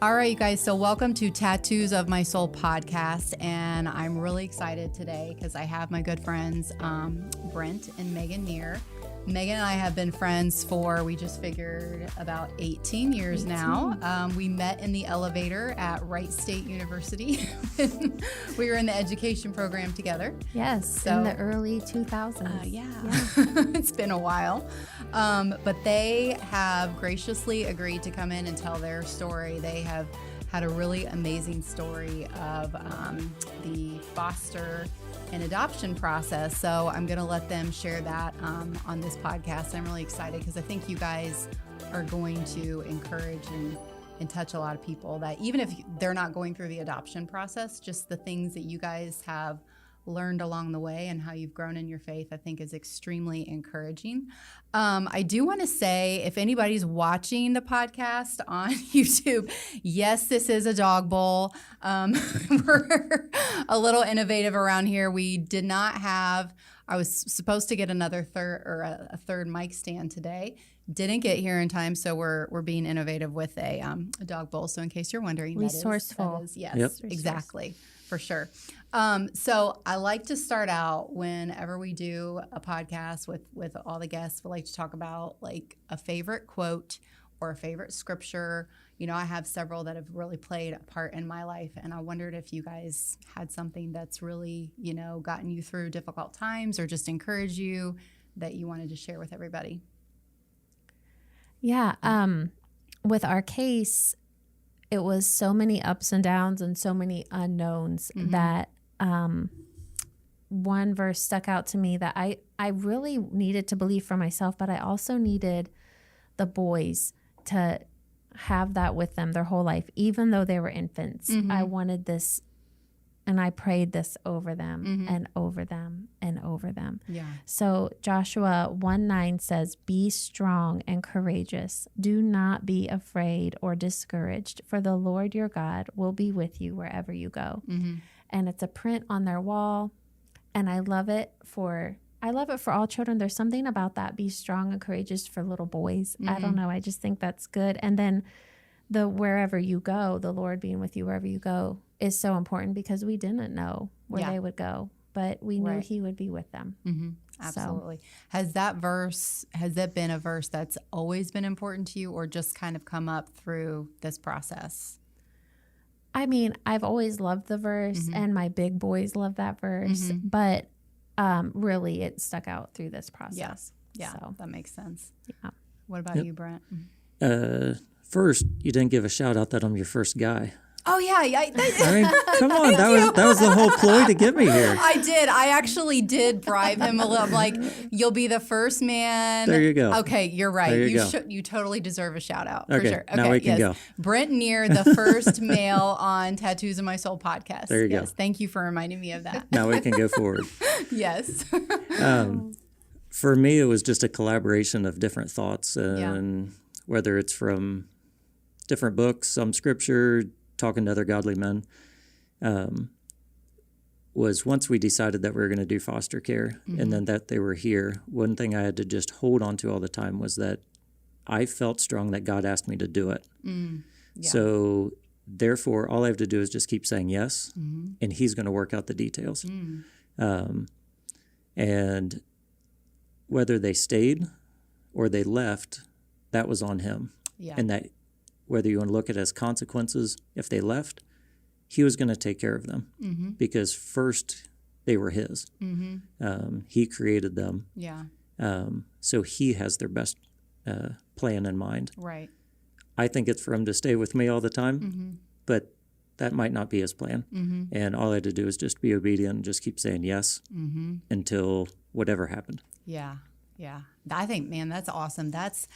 All right, you guys. So welcome to Tattoos of My Soul podcast. And I'm really excited today because I have my good friends, Brent and Neer. Megan and I have been friends for, we just figured, about 18 years now. We met in the elevator at Wright State University. We were in the education program together. Yes, in the early 2000s. Yeah. It's been a while. But they have graciously agreed to come in and tell their story. They have had a really amazing story of the foster and adoption process. So I'm going to let them share that on this podcast. I'm really excited because I think you guys are going to encourage and touch a lot of people that even if they're not going through the adoption process, just the things that you guys have learned along the way and how you've grown in your faith, I think is extremely encouraging. I do want to say, if anybody's watching the podcast on YouTube, yes, this is a dog bowl. We're a little innovative around here. We did not have, I was supposed to get another third mic stand today. Didn't get here in time, so we're being innovative with a dog bowl. So in case you're wondering, resourceful. That is yes, yep. Exactly, for sure. So I like to start out whenever we do a podcast with all the guests. We like to talk about like a favorite quote or a favorite scripture. You know, I have several that have really played a part in my life, and I wondered if you guys had something that's really, you know, gotten you through difficult times or just encouraged you that you wanted to share with everybody. Yeah. With our case, it was so many ups and downs and so many unknowns that one verse stuck out to me that I really needed to believe for myself, but I also needed the boys to have that with them their whole life, even though they were infants. I wanted this, and I prayed this over them and over them and over them. Yeah. So Joshua 1:9 says, "Be strong and courageous. Do not be afraid or discouraged, for the Lord your God will be with you wherever you go." And it's a print on their wall, and I love it for all children. There's something about that, be strong and courageous, for little boys. I don't know. I just think that's good. And then the wherever you go, the Lord being with you wherever you go, is so important because we didn't know where they would go, but we knew he would be with them. Absolutely. So. Has that been a verse that's always been important to you or just kind of come up through this process? I mean, I've always loved the verse and my big boys love that verse, but really it stuck out through this process. Yeah, so. That makes sense. Yeah. What about you, Brent? First, you didn't give a shout out that I'm your first guy. Oh yeah, I mean, come on, that was the whole ploy to get me here. I did. I actually did bribe him a little. I'm like, you'll be the first man. There you go. Okay, you're right. There you go. You totally deserve a shout out okay, for sure. Okay, now we can go. Brent Neer, the first male on Tattoos of My Soul podcast. There you go. Thank you for reminding me of that. Now we can go forward. Yes. For me, it was just a collaboration of different thoughts, and whether it's from different books, some scripture, talking to other godly men, was once we decided that we were going to do foster care and then that they were here, one thing I had to just hold on to all the time was that I felt strong that God asked me to do it. So therefore, all I have to do is just keep saying yes, and he's going to work out the details. And whether they stayed or they left, that was on him. Yeah. And that whether you want to look at it as consequences, if they left, he was going to take care of them because first they were his. He created them. Yeah. So he has their best plan in mind. Right. I think it's for him to stay with me all the time, but that might not be his plan. And all I had to do is just be obedient and just keep saying yes until whatever happened. Yeah. Yeah. I think, man, that's awesome. That's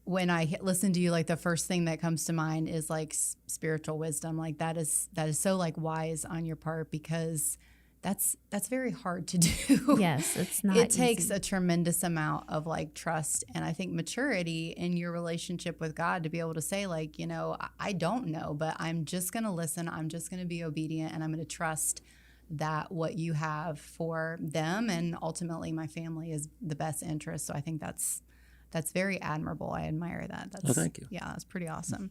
when I listen to you, like the first thing that comes to mind is like spiritual wisdom. Like that is so like wise on your part because that's very hard to do. Yes, it's not. It takes easy. a tremendous amount of like trust and I think maturity in your relationship with God to be able to say like, you know, I don't know, but I'm just going to listen. I'm just going to be obedient and I'm going to trust that what you have for them and ultimately my family is the best interest. So I think that's That's very admirable. I admire that. Oh, thank you. Yeah, that's pretty awesome.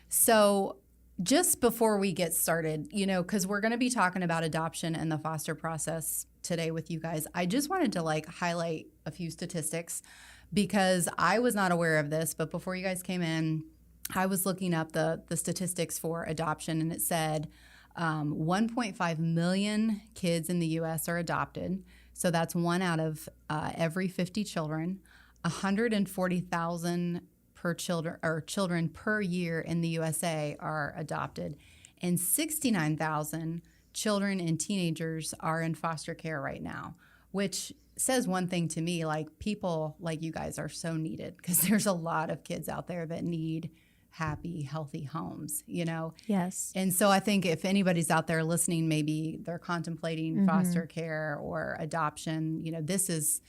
So just before we get started, because we're going to be talking about adoption and the foster process today with you guys, I just wanted to highlight a few statistics because I was not aware of this, but before you guys came in, I was looking up the statistics for adoption, and it said 1.5 million kids in the U.S. are adopted. So that's 1 out of every 50 children. 140,000 children per year in the USA are adopted, and 69,000 children and teenagers are in foster care right now, which says one thing to me, people like you guys are so needed because there's a lot of kids out there that need happy, healthy homes, Yes. And so I think if anybody's out there listening, maybe they're contemplating foster care or adoption, this is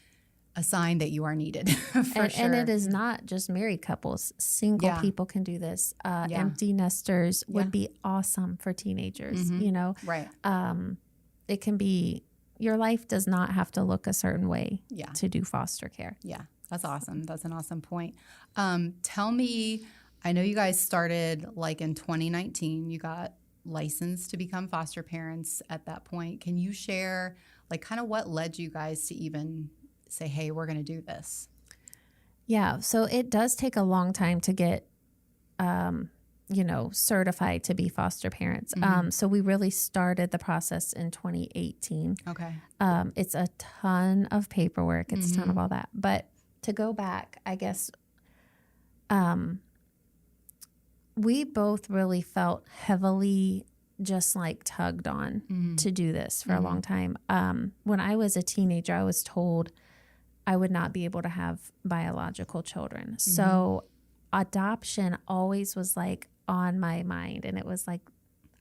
a sign that you are needed for sure. And it is not just married couples. Single people can do this. Empty nesters would be awesome for teenagers, Right. It can be, your life does not have to look a certain way to do foster care. Yeah, that's awesome. That's an awesome point. Tell me, I know you guys started in 2019. You got licensed to become foster parents at that point. Can you share kind of what led you guys to even say, hey, we're going to do this? Yeah, so it does take a long time to get, certified to be foster parents. So we really started the process in 2018. Okay. It's a ton of paperwork. It's a ton of all that. But to go back, I guess we both really felt heavily just tugged on to do this for a long time. When I was a teenager, I was told I would not be able to have biological children. So adoption always was on my mind. And it was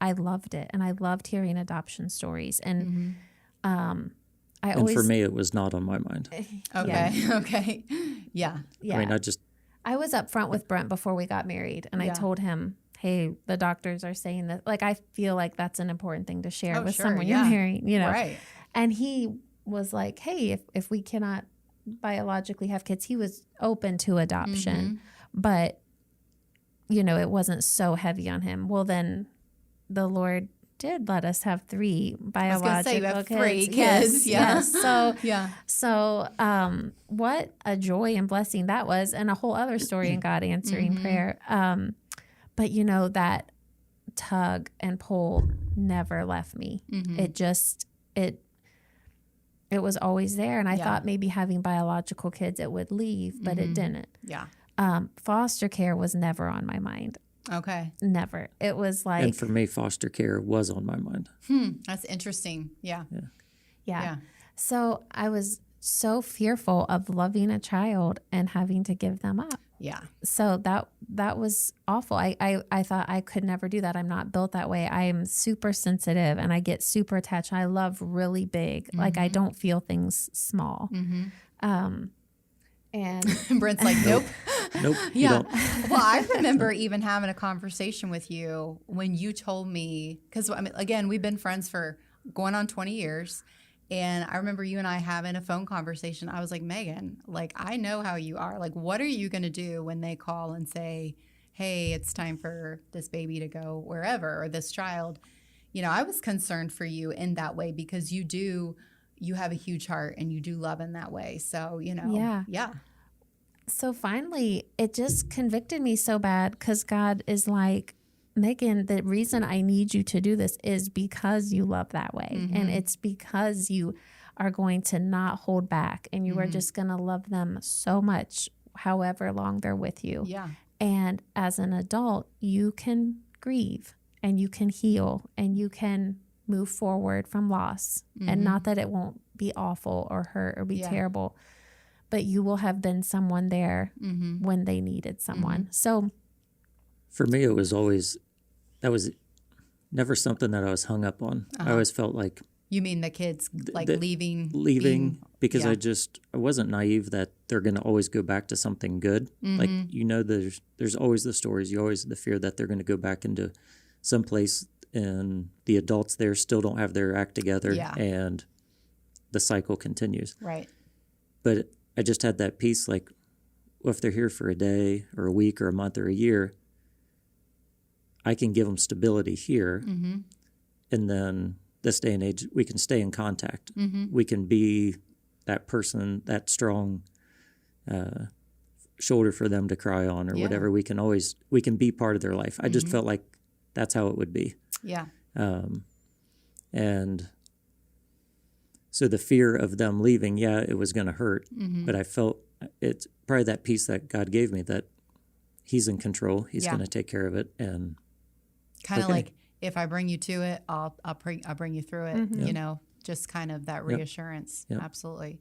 I loved it. And I loved hearing adoption stories. And And for me, it was not on my mind. Okay. Yeah. Okay. Yeah. Yeah. I mean, I was up front with Brent before we got married. And I told him, hey, the doctors are saying that. I feel like that's an important thing to share with someone you're marrying, Right. And he was like, hey, if we cannot biologically have kids, he was open to adoption, but it wasn't so heavy on him. Well, then the Lord did let us have 3 biological you have kids. 3 kids. Yes. So Yeah. So what a joy and blessing that was, and a whole other story in God answering prayer. But that tug and pull never left me. It was always there. And I thought maybe having biological kids, it would leave, but it didn't. Yeah. Foster care was never on my mind. Okay. Never. It was and for me, foster care was on my mind. That's interesting. Yeah. Yeah. So I was so fearful of loving a child and having to give them up. Yeah. So that was awful. I thought I could never do that. I'm not built that way. I am super sensitive and I get super attached. I love really big. I don't feel things small. And Brent's like, nope. Nope. You Yeah. don't. Well, I remember even having a conversation with you when you told me, because again, we've been friends for going on 20 years. And I remember you and I having a phone conversation. I was like, Megan, I know how you are. What are you going to do when they call and say, hey, it's time for this baby to go wherever, or this child? I was concerned for you in that way because you have a huge heart and you do love in that way. So, Yeah. So finally, it just convicted me so bad because God is like, Megan, the reason I need you to do this is because you love that way. And it's because you are going to not hold back and you are just going to love them so much, however long they're with you. Yeah. And as an adult, you can grieve and you can heal and you can move forward from loss. And not that it won't be awful or hurt or be terrible, but you will have been someone there when they needed someone. So for me, it was always, that was never something that I was hung up on. I always felt like. You mean the kids leaving? Leaving because I wasn't naive that they're going to always go back to something good. There's always the stories. You always the fear that they're going to go back into some place and the adults there still don't have their act together and the cycle continues. Right. But I just had that peace well, if they're here for a day or a week or a month or a year, I can give them stability here. Mm-hmm. And then this day and age, we can stay in contact. Mm-hmm. We can be that person, that strong shoulder for them to cry on or whatever. We can be part of their life. I just felt like that's how it would be. Yeah. And so the fear of them leaving, it was going to hurt. Mm-hmm. But I felt it's probably that peace that God gave me, that he's in control. He's going to take care of it. And kind of like, if I bring you to it, I'll bring you through it. Mm-hmm. You know, just kind of that reassurance. Yep. Absolutely.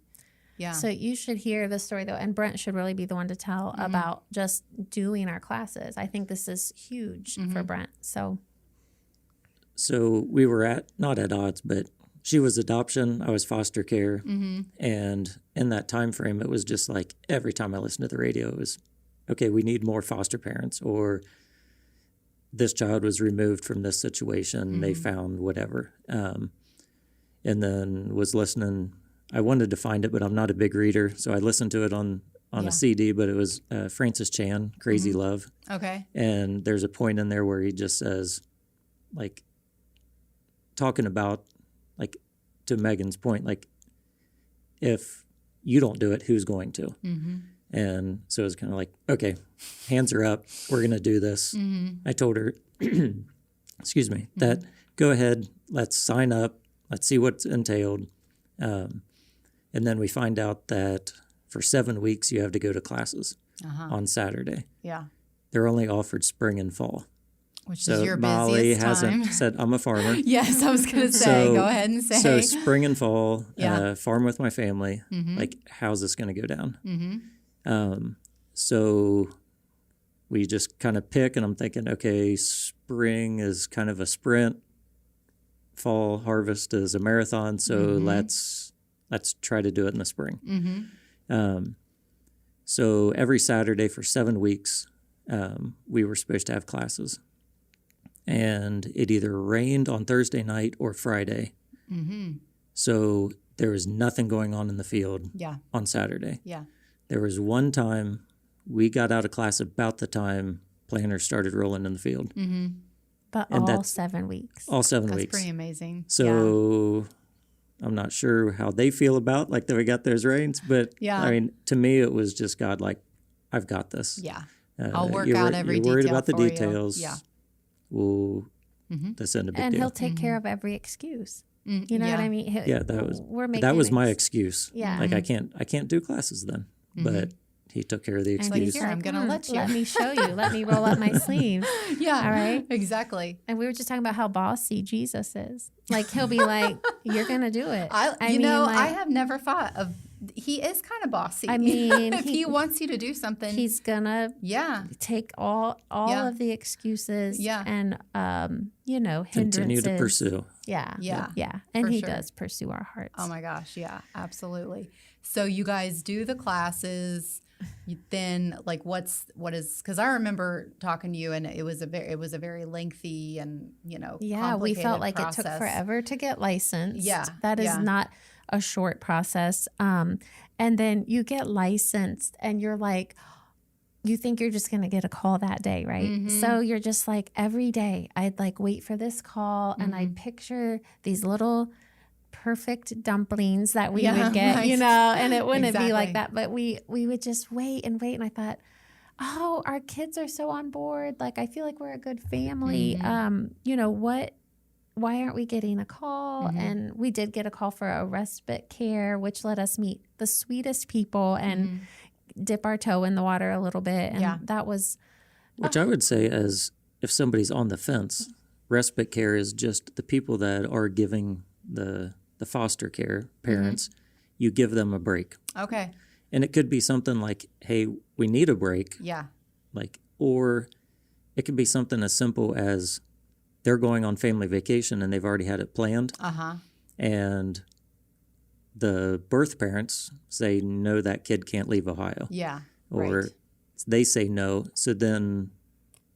Yeah. So you should hear the story though, and Brent should really be the one to tell about just doing our classes. I think this is huge for Brent. So we were not at odds, but she was adoption, I was foster care, and in that time frame, it was just like every time I listened to the radio, it was, okay, we need more foster parents, or this child was removed from this situation, they found whatever. And then was listening. I wanted to find it, but I'm not a big reader, so I listened to it on a CD, but it was Francis Chan, Crazy Love. Okay. And there's a point in there where he just says, like, talking about, like, to Megan's point, like, if you don't do it, who's going to? Mm-hmm. And so it was kind of like, okay, hands are up. We're going to do this. Mm-hmm. I told her, excuse me, that go ahead, let's sign up. Let's see what's entailed. And then we find out that for 7 weeks, you have to go to classes on Saturday. Yeah. They're only offered spring and fall. Which is your Molly busiest hasn't time. said, I'm a farmer. Yes, I was going to say, go ahead and say. So spring and fall, farm with my family. Like, how's this going to go down? So we just kind of pick, and I'm thinking, okay, spring is kind of a sprint. Fall harvest is a marathon. So let's try to do it in the spring. So every Saturday for 7 weeks, we were supposed to have classes. And it either rained on Thursday night or Friday. So there was nothing going on in the field on Saturday. Yeah. There was one time we got out of class about the time planters started rolling in the field. But all 7 weeks. All 7 weeks. That's pretty amazing. So I'm not sure how they feel about, like, that we got those rains. But, I mean, to me, it was just God, like, I've got this. Yeah. I'll work out every detail. You're worried about the details. Yeah. We'll this isn't a big deal. And he'll take care of every excuse. You know what I mean? That was my excuse. Yeah. Like, I can't do classes then. But he took care of the excuse. Like, here, I'm going to let you. Let me show you. Let me roll up my sleeves. Yeah. All right. Exactly. And we were just talking about how bossy Jesus is. Like, he'll be like, you're going to do it. I have never thought of, he is kind of bossy. I mean, if he wants you to do something, he's going to take all of the excuses and, hindrances. Continue to pursue. Yeah. And he does pursue our hearts. Oh my gosh. Yeah, absolutely. So you guys do the classes. Then, like, what is? Because I remember talking to you, and it was a very lengthy and we felt like process. It took forever to get licensed. Yeah, that is not a short process. And then you get licensed, and you're like, you think you're just going to get a call that day, right? So you're just like, every day I'd like wait for this call, and I'd picture these little perfect dumplings that we would get, right. And it wouldn't be like that, but we would just wait. And I thought, oh, our kids are so on board. Like, I feel like we're a good family. Why aren't we getting a call? And we did get a call for a respite care, which let us meet the sweetest people and dip our toe in the water a little bit. And that was... Which I would say, as if somebody's on the fence, respite care is just the people that are giving the foster care parents, you give them a break. Okay. And it could be something like, hey, we need a break. Yeah. Like, or it could be something as simple as they're going on family vacation and they've already had it planned. And the birth parents say, no, that kid can't leave Ohio. Yeah. Or they say no. So then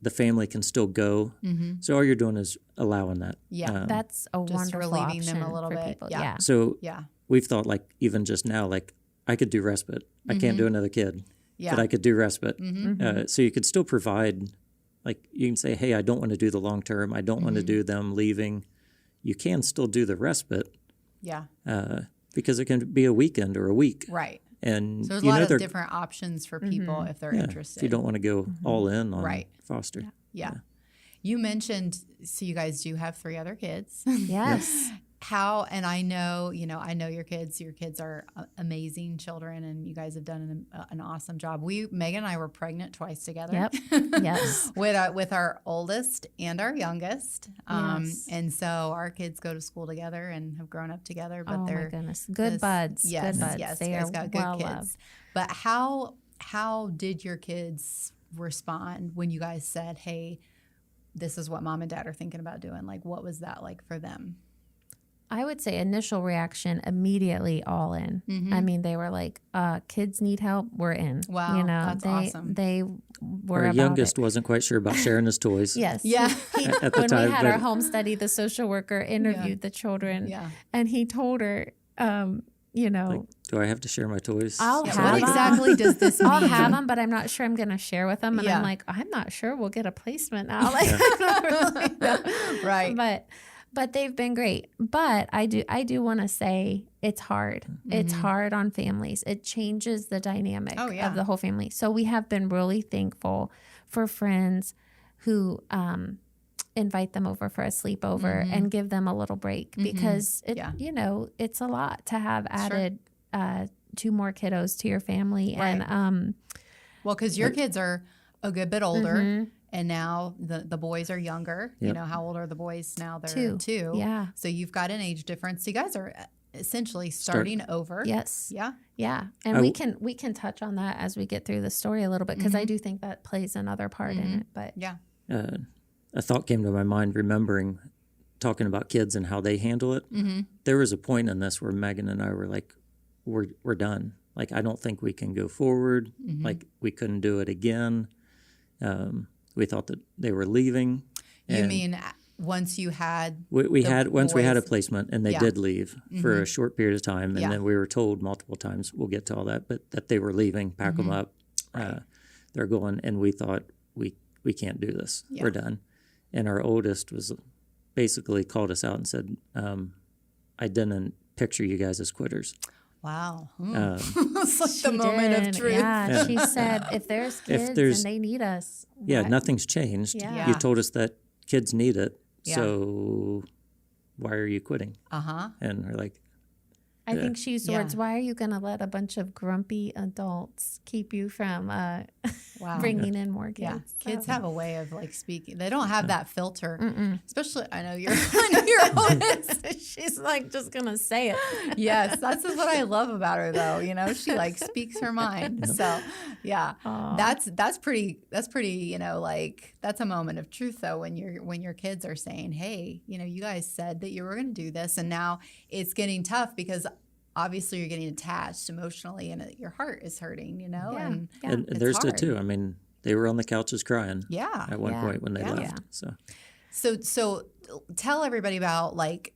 the family can still go. So all you're doing is allowing that. Yeah, that's a wonderful relieving option them a little for bit. People. So we've thought, like, even just now, like, I could do respite. I can't do another kid. that I could do respite. So you could still provide, like you can say, hey, I don't want to do the long term. I don't want to do them leaving. You can still do the respite. Yeah. Because it can be a weekend or a week. Right. And so there's a lot of different options for people if they're interested. If you don't want to go all in on foster. Yeah. You mentioned, so you guys do have 3 other kids. Yes. How, and I know your kids are amazing children, and you guys have done an awesome job. Megan and I were pregnant twice together. Yep. Yes. with our oldest and our youngest. Yes. And so our kids go to school together and have grown up together, but my goodness. Good buds. Yes. Good buds. Yes. They you guys are got good well kids. loved. But how did your kids respond when you guys said, hey, this is what mom and dad are thinking about doing? Like, what was that like for them? I would say initial reaction, immediately all in. I mean, they were like, kids need help, we're in. Wow, you know, that's awesome. They were Our about youngest it. wasn't quite sure about sharing his toys. Yes. Yeah. At the When time, we had but- our home study, the social worker interviewed the children. Yeah. And he told her, you know, Like, do I have to share my toys? I'll Yeah, have what them. exactly does this mean? I'll have them, but I'm not sure I'm going to share with them. And Yeah. I'm like, I'm not sure we'll get a placement now. Like, I don't really know. Right. But they've been great. But I do want to say it's hard. It's hard on families. It changes the dynamic of the whole family. So we have been really thankful for friends who invite them over for a sleepover and give them a little break because you know, it's a lot to have added 2 more kiddos to your family. Right. And well, because your kids are a good bit older. And now the boys are younger. Yep. You know, how old are the boys now? They're 2. 2. Yeah. So you've got an age difference. So you guys are essentially starting over. Yes. Yeah. Yeah. And we can touch on that as we get through the story a little bit because I do think that plays another part in it. But Yeah. A thought came to my mind remembering talking about kids and how they handle it. There was a point in this where Megan and I were like, we're done. Like, I don't think we can go forward. Like, we couldn't do it again. We thought that they were leaving. You mean once you had we had a boys? placement, and they did leave for a short period of time, and Yeah. then we were told multiple times, we'll get to all that, but that they were leaving, pack them up, they're going, and we thought we can't do this, we're done. And our oldest was basically called us out and said, I didn't picture you guys as quitters. Wow. It's like the moment of truth. Yeah, she said, if there's kids and they need us. Yeah, nothing's changed. Yeah. You told us that kids need it, Yeah. so why are you quitting? And we're like, I think she used the words, why are you going to let a bunch of grumpy adults keep you from bringing in more kids? Yeah, So- kids have a way of like speaking. They don't have that filter, especially. I know you're oldest. She's like just going to say it. Yes, that's what I love about her, though. You know, she like speaks her mind. So, yeah, that's pretty. You know, like that's a moment of truth, though, when your kids are saying, "Hey, you know, you guys said that you were going to do this, and now it's getting tough because." Obviously, you're getting attached emotionally, and your heart is hurting. You know, and it's there's hard. that too. I mean, they were on the couches crying. Yeah. At one point when they left. So tell everybody about like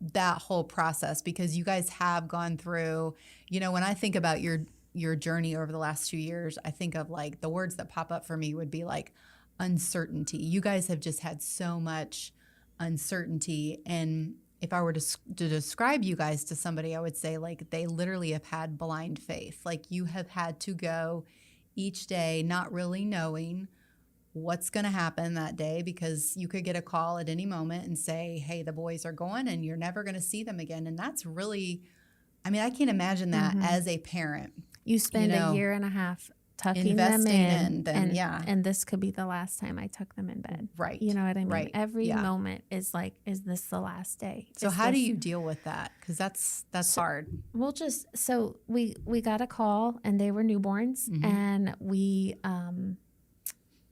that whole process because you guys have gone through. You know, when I think about your journey over the last 2 years, I think of like the words that pop up for me would be like uncertainty. You guys have just had so much uncertainty, and if I were to describe you guys to somebody, I would say like they literally have had blind faith. Like you have had to go each day not really knowing what's going to happen that day because you could get a call at any moment and say, hey, the boys are going and you're never going to see them again. And that's really, I mean, I can't imagine that as a parent. You spend You know, a year and a half tucking them investing in, in them, and this could be the last time I tuck them in bed. Right. You know what I mean? Right. Every moment is like, is this the last day? So Is how do this- you deal with that? Because that's hard. We'll just we got a call and they were newborns and we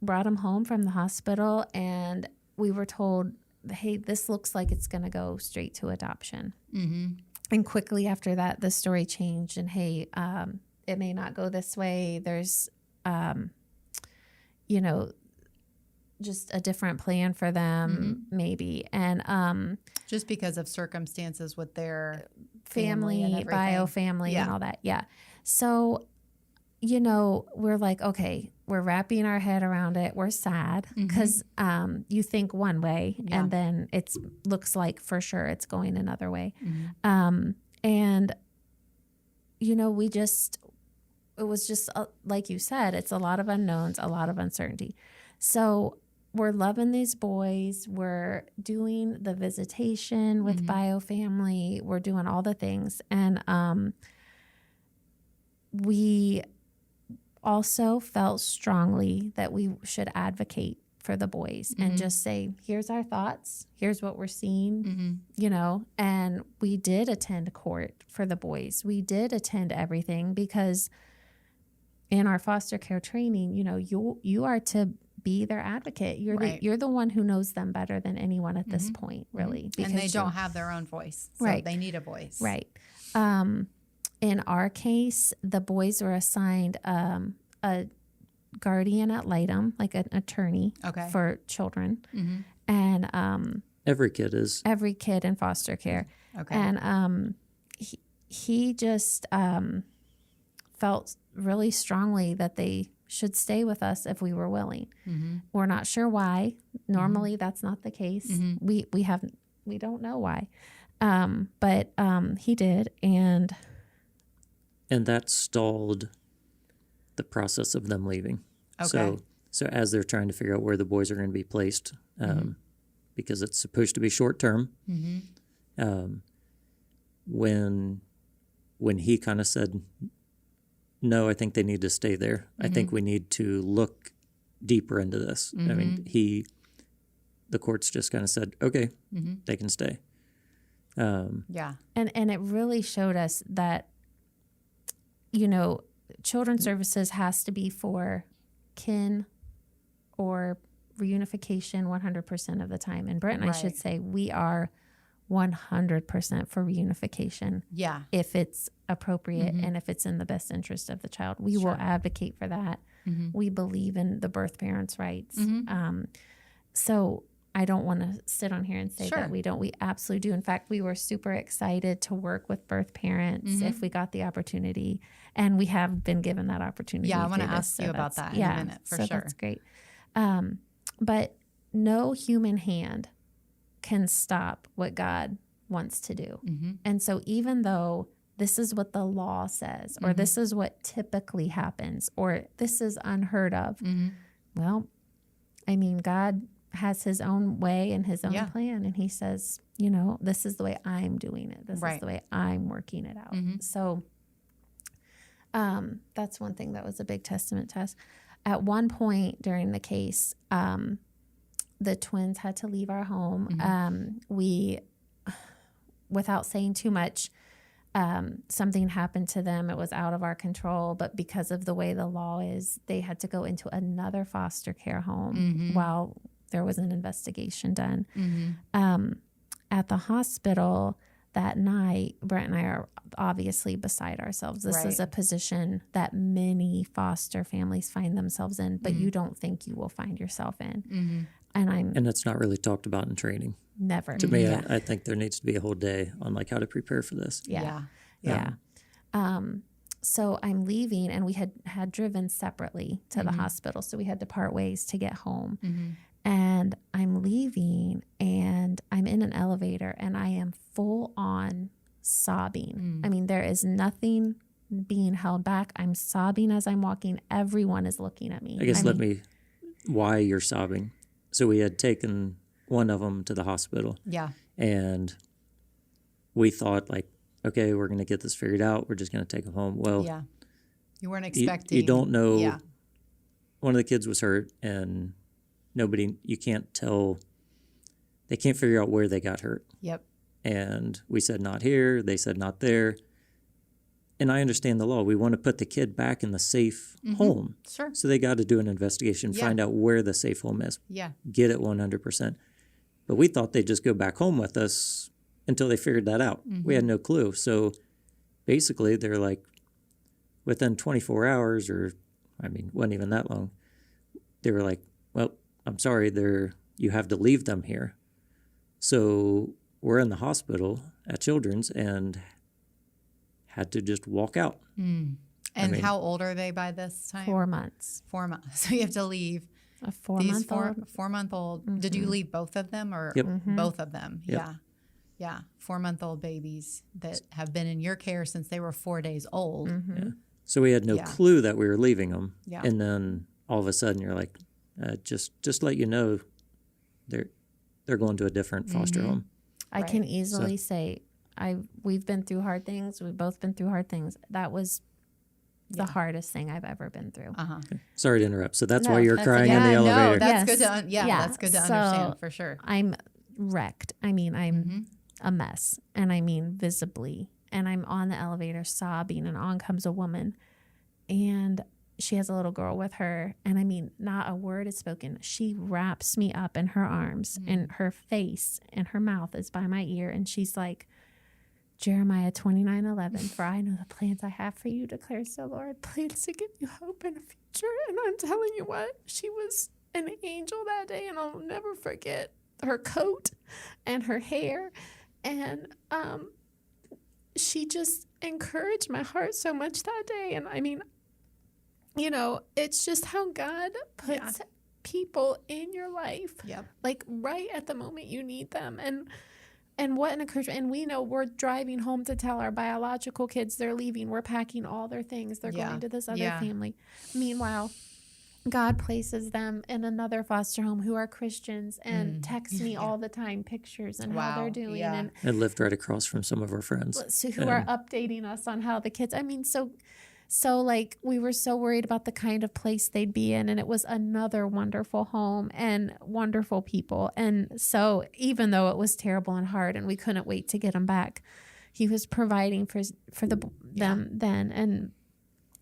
brought them home from the hospital and we were told, hey, this looks like it's going to go straight to adoption. And quickly after that, the story changed and hey, it may not go this way. There's, you know, just a different plan for them, maybe. And Just because of circumstances with their family and everything. bio family Yeah. and all that. Yeah. So we're like, okay, we're wrapping our head around it. We're sad because you think one way and then it looks like for sure it's going another way. And, it was just like you said, it's a lot of unknowns, a lot of uncertainty. So we're loving these boys. We're doing the visitation with BioFamily. We're doing all the things. And we also felt strongly that we should advocate for the boys and just say, here's our thoughts. Here's what we're seeing, and we did attend court for the boys. We did attend everything because in our foster care training, you are to be their advocate. You're the one who knows them better than anyone at this point, really. And they don't have their own voice. So they need a voice. Right. In our case, the boys were assigned a guardian ad litem, like an attorney for children. And every kid in foster care. Okay. And he just felt really strongly that they should stay with us if we were willing. We're not sure why. Normally that's not the case. We don't know why. But he did, and that stalled the process of them leaving. Okay. So as they're trying to figure out where the boys are going to be placed, because it's supposed to be short term, when he kind of said, no, I think they need to stay there. I think we need to look deeper into this. I mean, the courts just kind of said, okay, they can stay. And it really showed us that, children's services has to be for kin or reunification 100% of the time. And Brent and I should say we are 100% for reunification. Yeah. If it's appropriate and if it's in the best interest of the child. We will advocate for that. We believe in the birth parents' rights. So I don't want to sit on here and say that we don't. We absolutely do. In fact, we were super excited to work with birth parents if we got the opportunity. And we have been given that opportunity. Yeah, I want to ask you about that in a minute, for sure. That's great. But no human hand can stop what God wants to do. And so even though this is what the law says, or this is what typically happens, or this is unheard of, well, I mean, God has his own way and his own plan. And he says, this is the way I'm doing it. This is the way I'm working it out. So that's one thing that was a big testament to us. At one point during the case, the twins had to leave our home. We, without saying too much, something happened to them. It was out of our control, but because of the way the law is, they had to go into another foster care home while there was an investigation done. At the hospital that night, Brent and I are obviously beside ourselves. This is a position that many foster families find themselves in, but you don't think you will find yourself in. And it's not really talked about in training. Never. To me, I think there needs to be a whole day on like how to prepare for this. So I'm leaving, and we had driven separately to the hospital, so we had to part ways to get home. And I'm leaving, and I'm in an elevator, and I am full on sobbing. I mean, there is nothing being held back. I'm sobbing as I'm walking. Everyone is looking at me. I guess why you're sobbing. So we had taken one of them to the hospital. Yeah. And we thought okay, we're going to get this figured out. We're just going to take them home. Well, you weren't expecting. You don't know. Yeah. One of the kids was hurt, and you can't tell. They can't figure out where they got hurt. Yep. And we said not here. They said not there. And I understand the law. We want to put the kid back in the safe home. Sure. So they got to do an investigation, find out where the safe home is. Yeah. Get it 100%. But we thought they'd just go back home with us until they figured that out. We had no clue. So basically, they're like, within 24 hours, wasn't even that long, they were like, well, I'm sorry, you have to leave them here. So we're in the hospital at Children's and had to just walk out. And how old are they by this time? 4 months. 4 months. So you have to leave A 4-month-old. 4-month-old. Did you leave both of them or Yep. both of them? Yep. Yeah. Yeah. 4-month-old babies that have been in your care since they were 4 days old. Yeah. So we had no clue that we were leaving them. Yeah. And then all of a sudden you're like, just let you know they're going to a different foster home. I can easily say we've been through hard things. We've both been through hard things. That was the hardest thing I've ever been through. Okay. Sorry to interrupt. So that's No, why you're that's crying in the elevator. No, that's Yes. good to that's good to So understand for sure. I'm wrecked. I mean, I'm a mess, and I mean visibly. And I'm on the elevator sobbing, and on comes a woman, and she has a little girl with her, and I mean, not a word is spoken. She wraps me up in her arms, and her face and her mouth is by my ear, and she's like, Jeremiah 29:11, for I know the plans I have for you, declares the Lord, plans to give you hope and a future. And I'm telling you what, she was an angel that day, and I'll never forget her coat and her hair. And she just encouraged my heart so much that day. And I mean, you know, it's just how God puts people in your life, like right at the moment you need them. And what an encouragement. And we know we're driving home to tell our biological kids they're leaving. We're packing all their things. They're going to this other family. Meanwhile, God places them in another foster home who are Christians and text me all the time pictures and how they're doing. And lived right across from some of our friends. So who are updating us on how the kids, I mean, so like we were so worried about the kind of place they'd be in, and it was another wonderful home and wonderful people. And so even though it was terrible and hard and we couldn't wait to get them back, he was providing for them then. And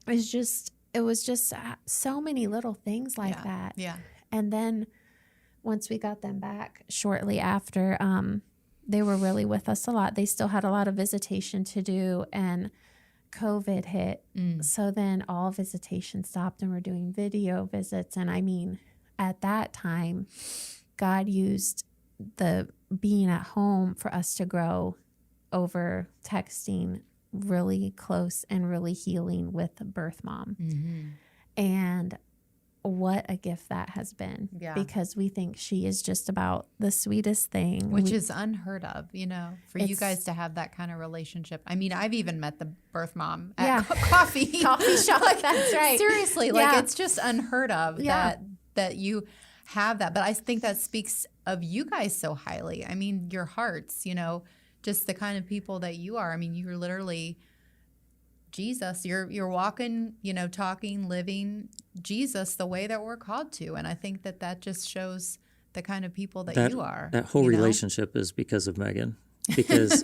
it was just so many little things like that. Yeah. And then once we got them back shortly after, they were really with us a lot. They still had a lot of visitation to do, and COVID hit. So then all visitation stopped, and we're doing video visits. And I mean, at that time, God used the being at home for us to grow over texting really close and really healing with birth mom. And what a gift that has been, because we think she is just about the sweetest thing. Which is unheard of, you know, for you guys to have that kind of relationship. I mean, I've even met the birth mom at coffee shop. That's right. Seriously, like it's just unheard of that you have that. But I think that speaks of you guys so highly. I mean, your hearts, you know, just the kind of people that you are. I mean, you're literally Jesus. You're walking, you know, talking, living Jesus the way that we're called to. And I think that just shows the kind of people that you are. That whole relationship is because of Megan. Because,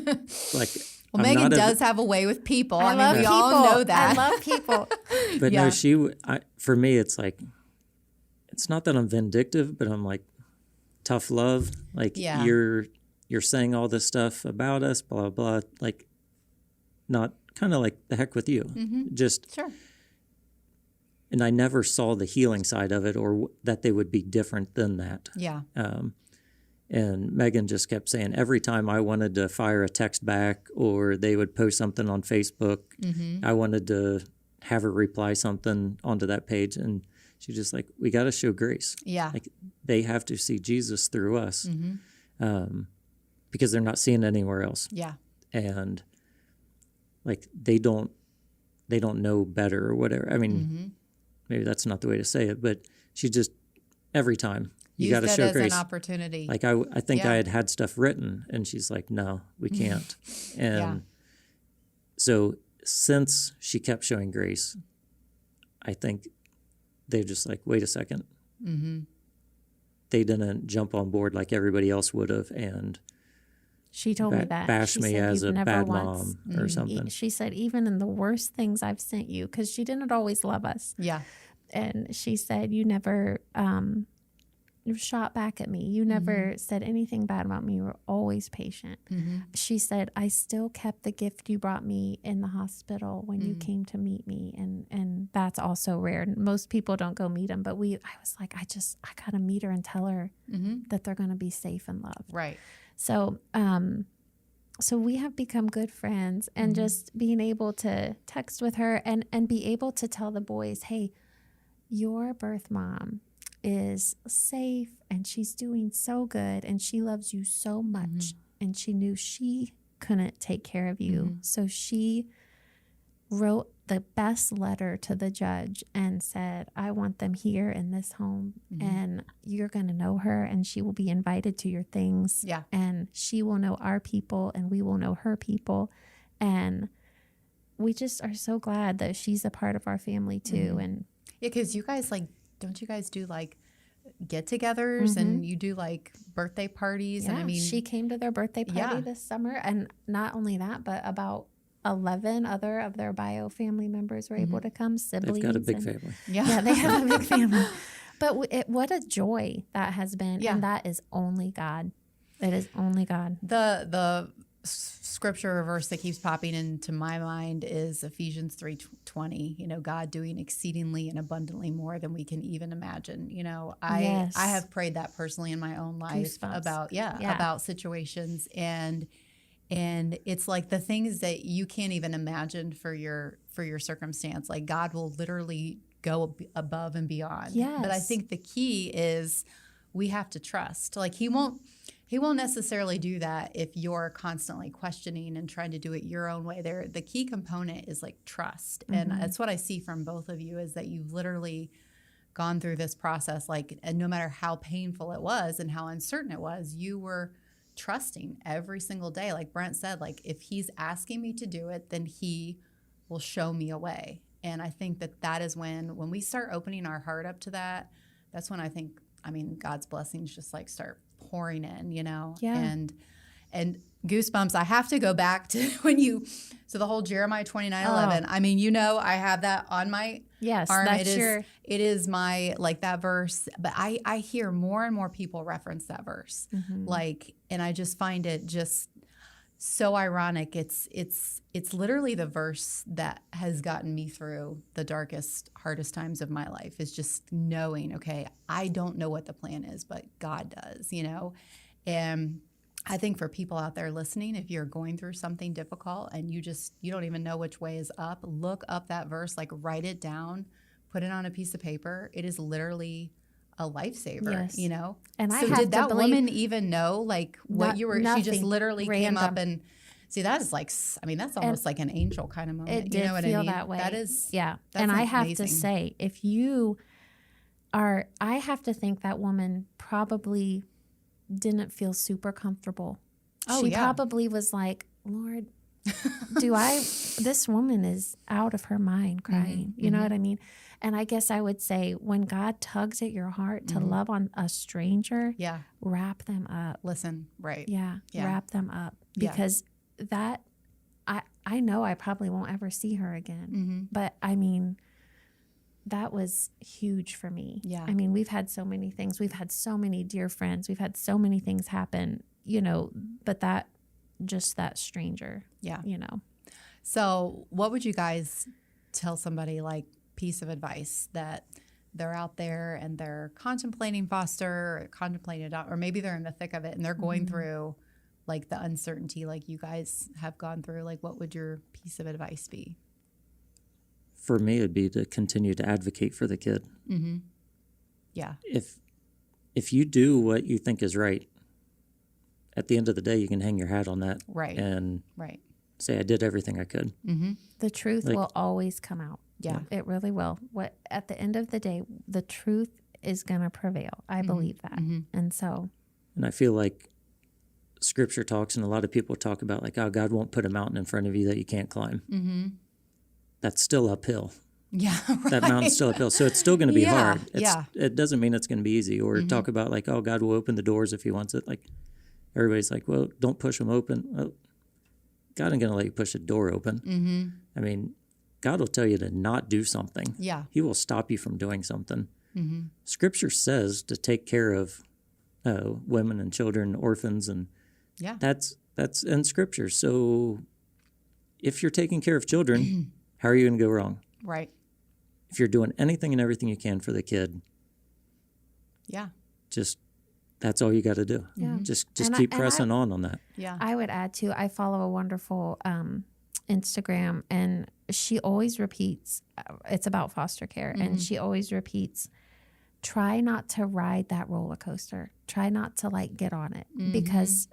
like, well, Megan does have a way with people. I mean, we all know that. I love people. But no, for me, it's like, it's not that I'm vindictive, but I'm like, tough love. Like, you're saying all this stuff about us, blah, blah, blah. Like, not kind of like the heck with you. Just sure. And I never saw the healing side of it, or that they would be different than that. Yeah. And Megan just kept saying every time I wanted to fire a text back, or they would post something on Facebook, I wanted to have her reply something onto that page. And she's just like, we got to show grace. Yeah. Like, they have to see Jesus through us, because they're not seeing it anywhere else. Yeah. And like, they don't know better or whatever. I mean, maybe that's not the way to say it, but she just, every time, you got to show grace. An opportunity. Like, I think I had stuff written, and she's like, no, we can't. And so since she kept showing grace, I think they're just like, wait a second. They didn't jump on board like everybody else would have, and she told me that. Bash me as a bad mom or something. She said, even in the worst things I've sent you, because she didn't always love us. Yeah. And she said, you never shot back at me. You never said anything bad about me. You were always patient. She said, I still kept the gift you brought me in the hospital when you came to meet me. And that's also rare. Most people don't go meet them, but I was like, I got to meet her and tell her that they're going to be safe and loved. Right. So so we have become good friends, and just being able to text with her and be able to tell the boys, hey, your birth mom is safe and she's doing so good and she loves you so much. And she knew she couldn't take care of you. So she wrote the best letter to the judge and said, I want them here in this home, and you're going to know her, and she will be invited to your things. Yeah. And she will know our people, and we will know her people. And we just are so glad that she's a part of our family too. And Yeah, because you guys, like, don't you guys do, like, get-togethers and you do, like, birthday parties? yeah, And I mean, she came to their birthday party Yeah. this summer. And not only that, but about 11 other of their bio family members were able to come, siblings. They've got a big and- family. Yeah, they have a big family. But what a joy that has been. Yeah. And that is only God. It is only God. The scripture verse that keeps popping into my mind is Ephesians 3:20. You know, God doing exceedingly and abundantly more than we can even imagine. You know, Yes. I have prayed that personally in my own life Goosebumps. about Yeah. about situations, and it's like the things that you can't even imagine for your circumstance. Like, God will literally go above and beyond. Yes. But I think the key is we have to trust. Like, he won't necessarily do that if you're constantly questioning and trying to do it your own way. The key component is like trust. And that's what I see from both of you, is that you've literally gone through this process, like, and no matter how painful it was and how uncertain it was, you were trusting every single day. Like Brent said, like, if he's asking me to do it, then he will show me a way. And I think that is when we start opening our heart up to that, that's when I think, I mean, God's blessings just like start pouring in, you know? Yeah. And goosebumps, I have to go back to so the whole Jeremiah 29:11. I mean, you know, I have that on my Yes, arm. that's It is my, like, that verse, but I hear more and more people reference that verse. Like, and I just find it just so ironic. It's literally the verse that has gotten me through the darkest, hardest times of my life, is just knowing, okay, I don't know what the plan is, but God does, you know? And I think for people out there listening, if you're going through something difficult and you don't even know which way is up, look up that verse, like, write it down, put it on a piece of paper. It is literally a lifesaver, Yes. you know? And I so have did to that believe- woman even know, like, what you were, she just nothing. literally came Random. up and, see, that is like, I mean, that's almost like an angel kind of moment. It you did know what feel I mean? that way. That is, yeah. that's And I have amazing. to say, if you are, I have to think that woman probably didn't feel super comfortable. Oh, She yeah. probably was like, Lord, this woman is out of her mind crying. You know what I mean? And I guess I would say, when God tugs at your heart to love on a stranger, Yeah. wrap them up. Listen, right. Yeah, Yeah. wrap them up. Yeah. Because that, I know I probably won't ever see her again. But I mean, that was huge for me. Yeah. I mean, we've had so many things. We've had so many dear friends. We've had so many things happen, you know, but that stranger, Yeah. you know. So what would you guys tell somebody, like, piece of advice that they're out there and they're contemplating foster, or contemplating adopt, or maybe they're in the thick of it and they're going through, like, the uncertainty like you guys have gone through? Like, what would your piece of advice be? For me, it'd be to continue to advocate for the kid. Yeah. If you do what you think is right, at the end of the day, you can hang your hat on that Right. and Right. say, I did everything I could. The truth Like- will always come out. Yeah. It really will. At the end of the day, the truth is going to prevail. I believe that. And so, And I feel like Scripture talks, and a lot of people talk about, like, oh, God won't put a mountain in front of you that you can't climb. That's still uphill. Yeah. That mountain's still uphill. So it's still going to be Yeah, hard. yeah. It doesn't mean it's going to be easy. Or talk about, like, oh, God will open the doors if he wants it. Like, everybody's like, well, don't push them open. Well, God ain't going to let you push a door open. I mean, God will tell you to not do something. Yeah. He will stop you from doing something. Scripture says to take care of women and children, orphans, and Yeah. that's in Scripture. So if you're taking care of children, how are you going to go wrong? Right. If you're doing anything and everything you can for the kid, Yeah. just that's all you got to do. Yeah. Just keep pressing on that. Yeah. I would add too, I follow a wonderful Instagram, and she always repeats, it's about foster care, and she always repeats, try not to ride that roller coaster. Try not to like get on it because,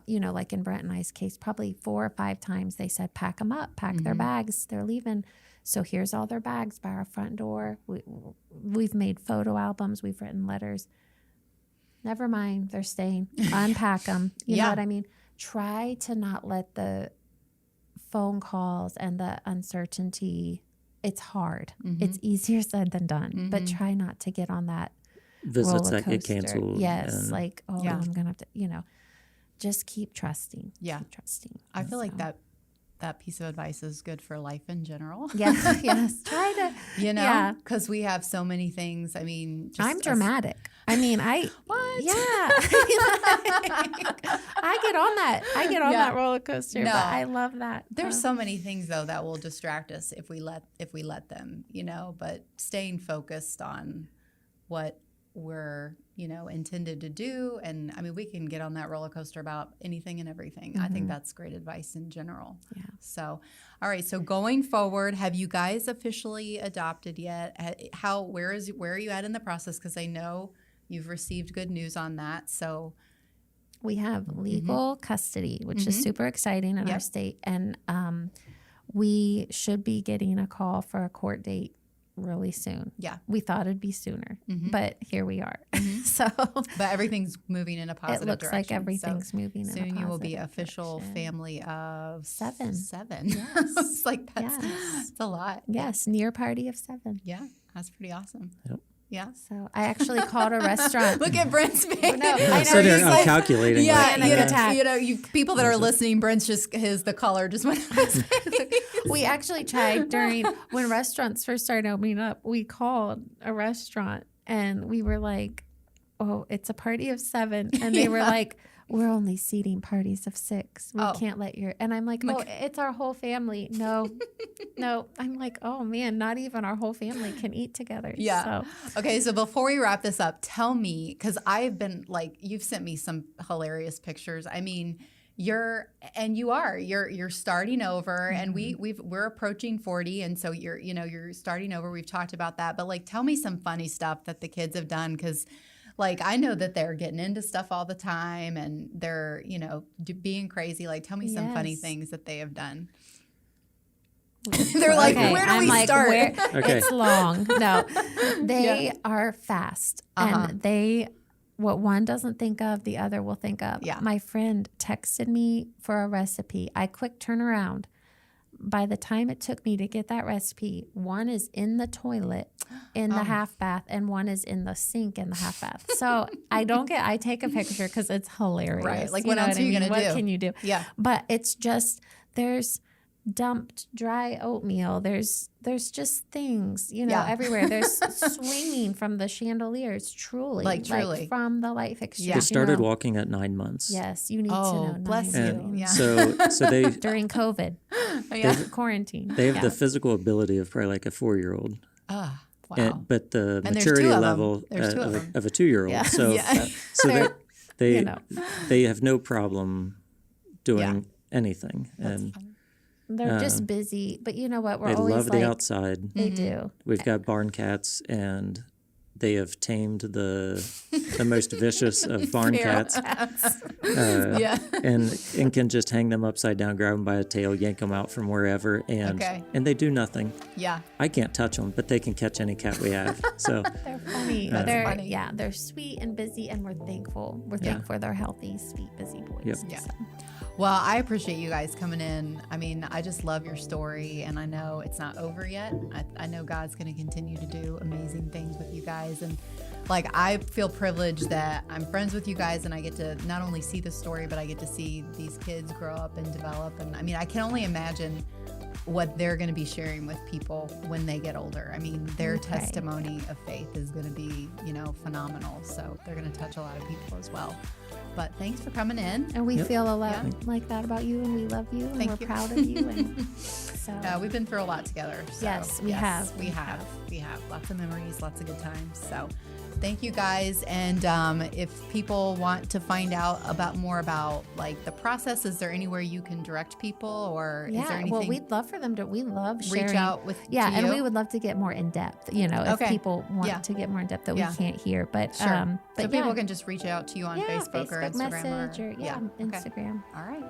you know, like in Brent and I's case, probably 4 or 5 times they said, pack them up, pack their bags, they're leaving. So here's all their bags by our front door. We've made photo albums. We've written letters. Never mind, they're staying. Unpack them. You know what I mean? Try to not let the phone calls and the uncertainty, it's hard. It's easier said than done, but try not to get on that visits roller that get coaster. canceled. Yes, like, I'm going to have to, you know, just keep trusting. Yeah. Keep trusting. I feel like that piece of advice is good for life in general. Yeah, yes. Try to, you know, because we have so many things. I mean, just I'm dramatic. I mean, what? Yeah. I get on that. I get on that roller coaster. No. But I love that. There's so many things though that will distract us if we let them, you know, but staying focused on what we're, you know, intended to do. And I mean, we can get on that roller coaster about anything and everything. I think that's great advice in general. Yeah. So, all right. So going forward, have you guys officially adopted yet? Where are you at in the process? Because I know you've received good news on that. So we have legal custody, which is super exciting in our state. And we should be getting a call for a court date really soon. Yeah. We thought it'd be sooner, but here we are. So but everything's moving in a positive it looks direction. like everything's moving in a positive soon you will be official direction. family of 7. Yes. It's like that's a lot. Yes, near party of 7. Yeah. That's pretty awesome. Yep. Yeah. So I actually called a restaurant. Look at Brent's face. No, I I'm know. sitting there, He's I'm like, calculating. Yeah, like, Panic attack. you know, you people that are listening, Brent's just the color just went on his face. we actually tried when restaurants first started opening up, we called a restaurant and we were like, oh, it's a party of 7. And they were like, we're only seating parties of 6. We can't let and I'm like, oh, it's our whole family. No. I'm like, oh man, not even our whole family can eat together. Yeah. So. Okay. So before we wrap this up, tell me, because I've been like, you've sent me some hilarious pictures. I mean, you're starting over, and we're approaching 40, and so you're starting over. We've talked about that, but like, tell me some funny stuff that the kids have done, because like, I know that they're getting into stuff all the time and they're, you know, being crazy. Like, tell me some funny things that they have done. They're like, where do we start? Okay. It's long. No, they are fast. And what one doesn't think of, the other will think of. Yeah. My friend texted me for a recipe. I quick turn around. By the time it took me to get that recipe, one is in the toilet in the half bath and one is in the sink in the half bath. So I take a picture because it's hilarious. Right. Like, what else are you going to do? What can you do? Yeah. But it's just, there's dumped dry oatmeal. There's just things, you know, everywhere. There's swinging from the chandeliers, truly. Like from the light fixtures. Yeah. They started you know? walking at 9 months. Yes, you need to know. Bless 9 you. And Yeah. so they during COVID, quarantine. they have the physical ability of probably like a 4-year-old. Wow. But the And there's maturity 2 of them. level There's 2 of of a 2-year-old. Yeah. So, Yeah. so they you know. they have no problem doing anything. And They're just busy, but you know what? We're they always love like, the outside. They do. We've got barn cats, and they have tamed the most vicious of barn cats. And can just hang them upside down, grab them by a tail, yank them out from wherever, and they do nothing. Yeah. I can't touch them, but they can catch any cat we have. So They're funny. That's funny. Yeah, they're sweet and busy, and we're thankful. We're thankful they're healthy, sweet, busy boys. Yep. Yeah. So. Well, I appreciate you guys coming in. I mean, I just love your story, and I know it's not over yet. I know God's going to continue to do amazing things with you guys. And like, I feel privileged that I'm friends with you guys, and I get to not only see the story, but I get to see these kids grow up and develop. And I mean, I can only imagine what they're going to be sharing with people when they get older. I mean, their testimony of faith is going to be, you know, phenomenal. So they're going to touch a lot of people as well. But thanks for coming in. And we feel a lot like that about you, and we love you, and we're proud of you. And so we've been through a lot together. So yes, we have. We have lots of memories, lots of good times. So Thank you guys. And if people want to find out more about like the process, is there anywhere you can direct people, or is there anything? Well, we'd love for them to. We love sharing. Reach out with. And we would love to get more in depth. If people want to get more in depth that we can't hear, but sure. So people can just reach out to you on Facebook or Instagram message or Instagram. All right.